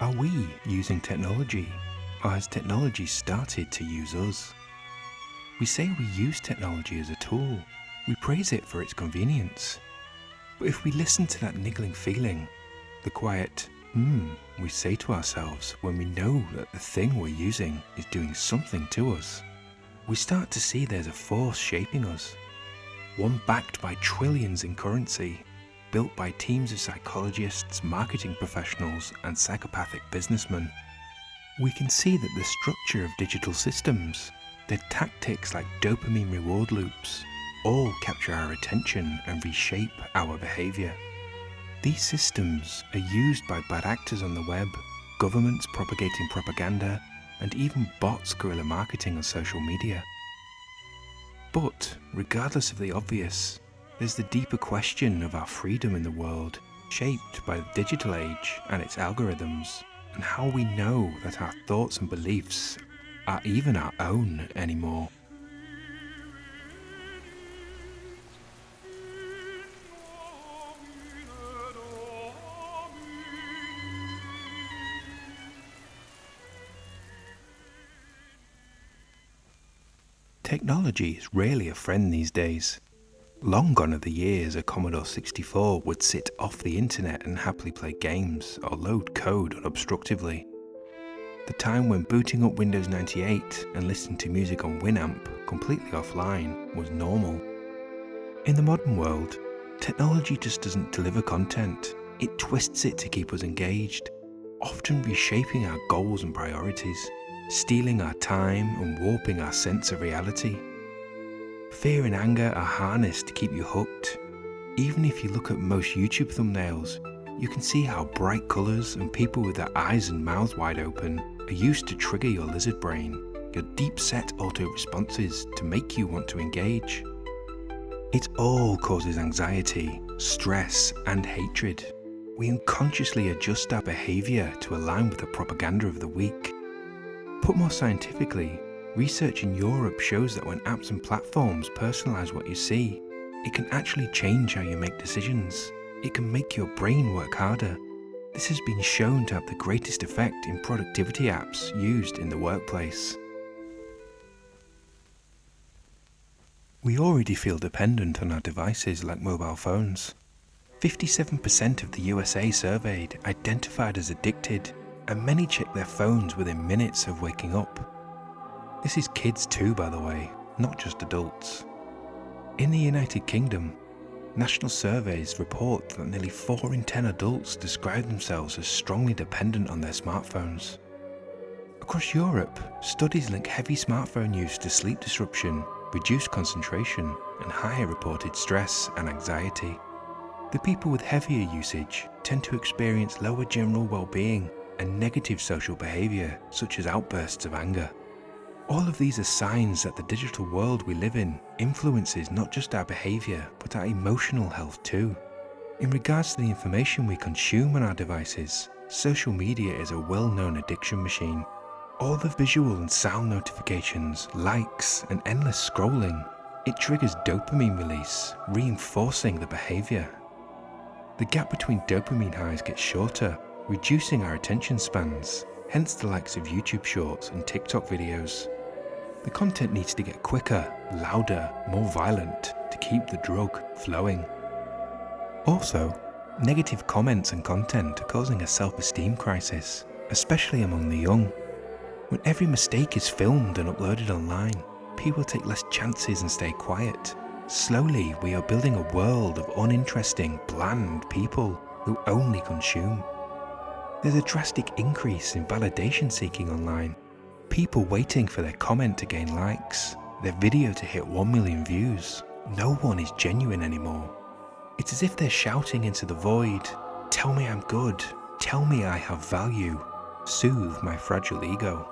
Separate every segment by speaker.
Speaker 1: Are we using technology, or has technology started to use us? We say we use technology as a tool. We praise it for its convenience. But if we listen to that niggling feeling, the quiet we say to ourselves when we know that the thing we're using is doing something to us, we start to see there's a force shaping us. One backed by trillions in currency, built by teams of psychologists, marketing professionals, and psychopathic businessmen. We can see that the structure of digital systems, their tactics like dopamine reward loops, all capture our attention and reshape our behavior. These systems are used by bad actors on the web, governments propagating propaganda, and even bots guerrilla marketing on social media. But regardless of the obvious, there's the deeper question of our freedom in the world, shaped by the digital age and its algorithms, and how we know that our thoughts and beliefs are even our own anymore. Technology is rarely a friend these days. Long gone are the years a Commodore 64 would sit off the internet and happily play games or load code unobstructively. The time when booting up Windows 98 and listening to music on Winamp completely offline was normal. In the modern world, technology just doesn't deliver content, it twists it to keep us engaged, often reshaping our goals and priorities, stealing our time and warping our sense of reality. Fear and anger are harnessed to keep you hooked. Even if you look at most YouTube thumbnails, you can see how bright colours and people with their eyes and mouths wide open are used to trigger your lizard brain, your deep-set auto-responses to make you want to engage. It all causes anxiety, stress, and hatred. We unconsciously adjust our behaviour to align with the propaganda of the week. Put more scientifically, research in Europe shows that when apps and platforms personalise what you see, it can actually change how you make decisions. It can make your brain work harder. This has been shown to have the greatest effect in productivity apps used in the workplace. We already feel dependent on our devices like mobile phones. 57% of the USA surveyed identified as addicted, and many check their phones within minutes of waking up. This is kids too, by the way, not just adults. In the United Kingdom, national surveys report that nearly 4 in 10 adults describe themselves as strongly dependent on their smartphones. Across Europe, studies link heavy smartphone use to sleep disruption, reduced concentration, and higher reported stress and anxiety. The people with heavier usage tend to experience lower general well-being and negative social behaviour, such as outbursts of anger. All of these are signs that the digital world we live in influences not just our behaviour, but our emotional health too. In regards to the information we consume on our devices, social media is a well-known addiction machine. All the visual and sound notifications, likes, and endless scrolling, it triggers dopamine release, reinforcing the behaviour. The gap between dopamine highs gets shorter, reducing our attention spans, hence the likes of YouTube Shorts and TikTok videos. The content needs to get quicker, louder, more violent to keep the drug flowing. Also, negative comments and content are causing a self-esteem crisis, especially among the young. When every mistake is filmed and uploaded online, people take less chances and stay quiet. Slowly, we are building a world of uninteresting, bland people who only consume. There's a drastic increase in validation seeking online. People waiting for their comment to gain likes, their video to hit 1 million views. No one is genuine anymore. It's as if they're shouting into the void, "Tell me I'm good, tell me I have value, soothe my fragile ego."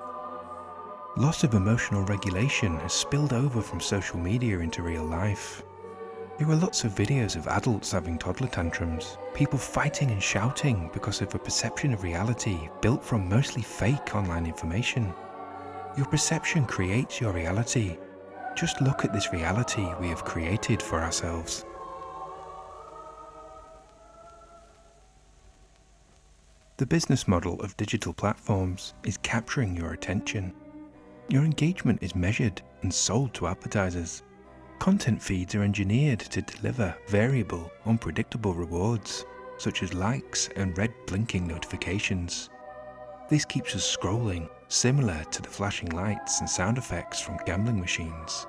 Speaker 1: Loss of emotional regulation has spilled over from social media into real life. There are lots of videos of adults having toddler tantrums, people fighting and shouting because of a perception of reality built from mostly fake online information. Your perception creates your reality. Just look at this reality we have created for ourselves. The business model of digital platforms is capturing your attention. Your engagement is measured and sold to advertisers. Content feeds are engineered to deliver variable, unpredictable rewards, such as likes and red blinking notifications. This keeps us scrolling, similar to the flashing lights and sound effects from gambling machines.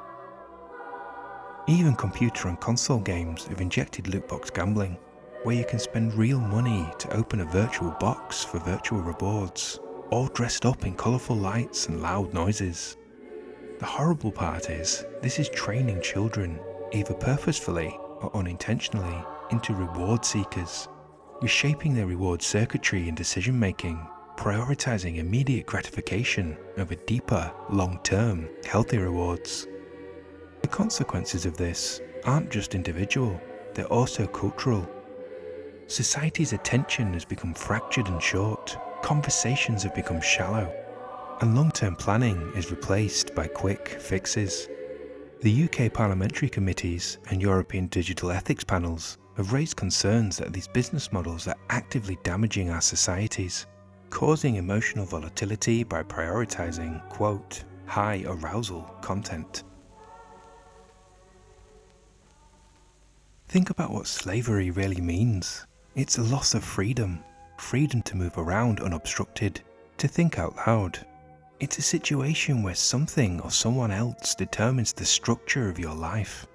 Speaker 1: Even computer and console games have injected lootbox gambling, where you can spend real money to open a virtual box for virtual rewards, all dressed up in colourful lights and loud noises. The horrible part is, this is training children, either purposefully or unintentionally, into reward seekers, reshaping their reward circuitry and decision making, prioritising immediate gratification over deeper, long-term, healthy rewards. The consequences of this aren't just individual, they're also cultural. Society's attention has become fractured and short, conversations have become shallow, and long-term planning is replaced by quick fixes. The UK parliamentary committees and European digital ethics panels have raised concerns that these business models are actively damaging our societies, causing emotional volatility by prioritising, quote, high arousal content. Think about what slavery really means. It's a loss of freedom to move around unobstructed, to think out loud. It's a situation where something or someone else determines the structure of your life.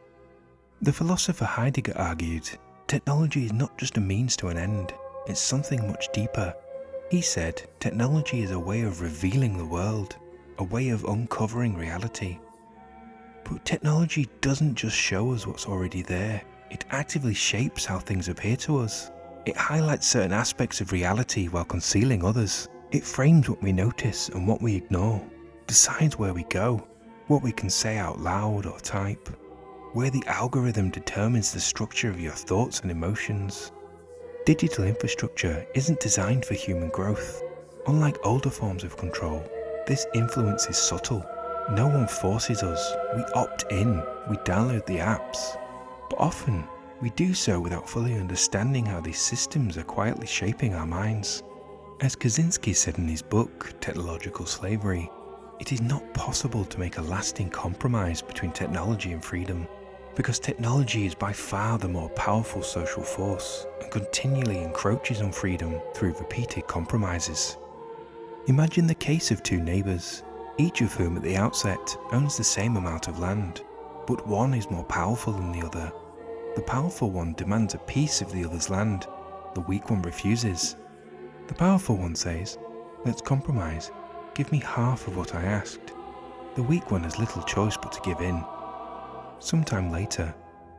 Speaker 1: The philosopher Heidegger argued, technology is not just a means to an end, it's something much deeper. He said, technology is a way of revealing the world, a way of uncovering reality. But technology doesn't just show us what's already there, it actively shapes how things appear to us. It highlights certain aspects of reality while concealing others. It frames what we notice and what we ignore, decides where we go, what we can say out loud or type, where the algorithm determines the structure of your thoughts and emotions. Digital infrastructure isn't designed for human growth. Unlike older forms of control, this influence is subtle. No one forces us, we opt in, we download the apps. But often, we do so without fully understanding how these systems are quietly shaping our minds. As Kaczynski said in his book, Technological Slavery, it is not possible to make a lasting compromise between technology and freedom, because technology is by far the more powerful social force and continually encroaches on freedom through repeated compromises. Imagine the case of two neighbours, each of whom at the outset owns the same amount of land, but one is more powerful than the other. The powerful one demands a piece of the other's land, the weak one refuses. The powerful one says, let's compromise, give me half of what I asked. The weak one has little choice but to give in. Sometime later,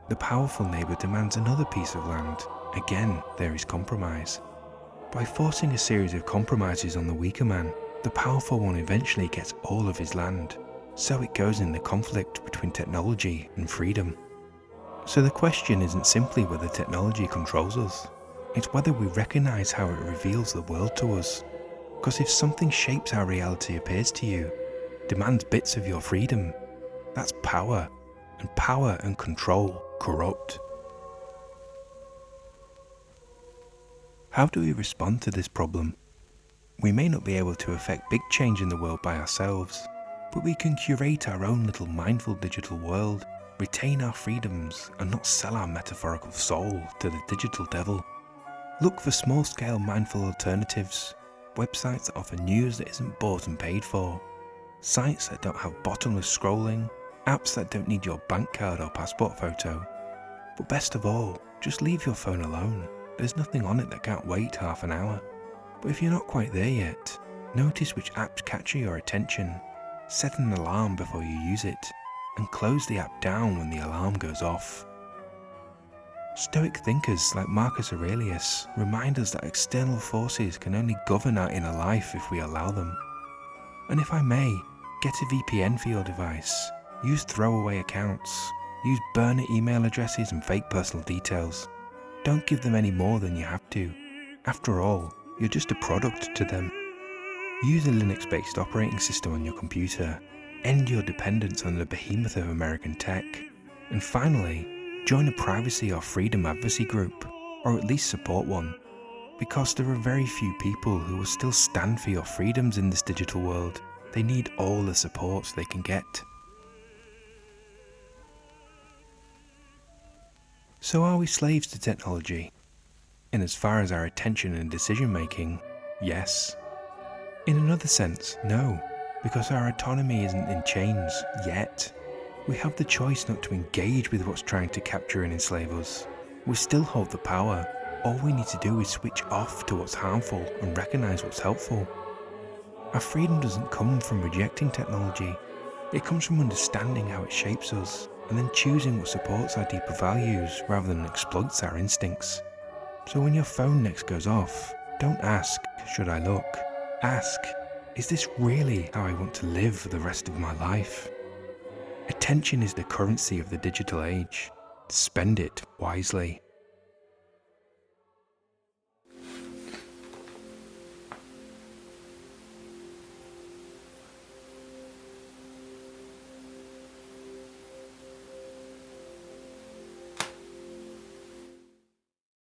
Speaker 1: the powerful neighbour demands another piece of land. Again, there is compromise. By forcing a series of compromises on the weaker man, the powerful one eventually gets all of his land. So it goes in the conflict between technology and freedom. So the question isn't simply whether technology controls us, it's whether we recognise how it reveals the world to us. Because if something shapes how reality appears to you, demands bits of your freedom, that's power, and power and control corrupt. How do we respond to this problem? We may not be able to affect big change in the world by ourselves, but we can curate our own little mindful digital world, retain our freedoms, and not sell our metaphorical soul to the digital devil. Look for small-scale mindful alternatives, websites that offer news that isn't bought and paid for, sites that don't have bottomless scrolling, apps that don't need your bank card or passport photo. But best of all, just leave your phone alone. There's nothing on it that can't wait half an hour. But if you're not quite there yet, notice which apps capture your attention, set an alarm before you use it, and close the app down when the alarm goes off. Stoic thinkers like Marcus Aurelius remind us that external forces can only govern our inner life if we allow them. And if I may, get a VPN for your device, use throwaway accounts, use burner email addresses and fake personal details. Don't give them any more than you have to. After all, you're just a product to them. Use a Linux-based operating system on your computer. End your dependence on the behemoth of American tech. And finally, join a privacy or freedom advocacy group, or at least support one. Because there are very few people who will still stand for your freedoms in this digital world. They need all the supports they can get. So are we slaves to technology? In as far as our attention and decision making, yes. In another sense, no, because our autonomy isn't in chains yet. We have the choice not to engage with what's trying to capture and enslave us. We still hold the power. All we need to do is switch off to what's harmful and recognise what's helpful. Our freedom doesn't come from rejecting technology. It comes from understanding how it shapes us and then choosing what supports our deeper values rather than exploits our instincts. So when your phone next goes off, don't ask, should I look? Ask, is this really how I want to live for the rest of my life? Attention is the currency of the digital age. Spend it wisely.